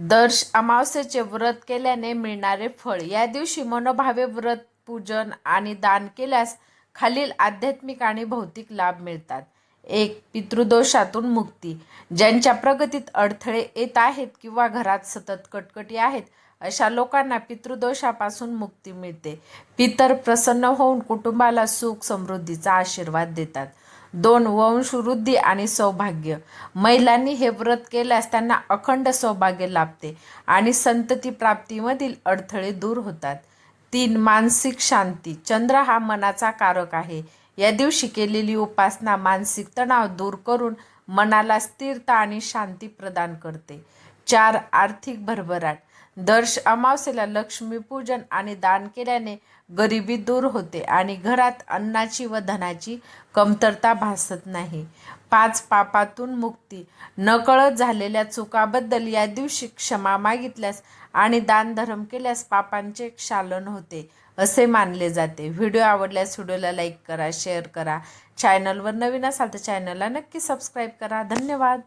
दर्श अमावस्येचे व्रत केल्याने मिळणारे फळ. या दिवशी मनोभावे व्रत, पूजन आणि दान केल्यास खालील आध्यात्मिक आणि भौतिक लाभ मिळतात. 1. पितृदोषातून मुक्ती. ज्यांच्या प्रगतीत अडथळे येत आहेत किंवा घरात सतत कटकटी आहेत, अशा लोकांना पितृदोषापासून मुक्ती मिळते. पितर प्रसन्न होऊन कुटुंबाला सुख समृद्धीचा आशीर्वाद देतात. 2. वंशवृद्धी आणि सौभाग्य. महिलांनी हे व्रत केल्यास त्यांना अखंड सौभाग्य लाभते आणि संतती प्राप्तीमधील अडथळे दूर होतात. 3. मानसिक शांती. चंद्र हा मनाचा कारक आहे. या दिवशी केलेली उपासना मानसिक तणाव दूर करून मनाला स्थिरता आणि शांती प्रदान करते. 4. आर्थिक भरभराट. दर्श अमावस्येला लक्ष्मीपूजन आणि दान केल्याने गरिबी दूर होते आणि घरात अन्नाची व धनाची कमतरता भासत नाही. 5. पापातून मुक्ती. नकळत झालेल्या चुकाबद्दल या दिवशी क्षमा मागितल्यास आणि दानधर्म केल्यास पापांचे क्षालन होते असे मानले जाते. व्हिडिओ आवडल्यास व्हिडिओला लाईक करा, शेअर करा. चॅनलवर नवीन असाल तर चॅनलला नक्की सबस्क्राईब करा. धन्यवाद.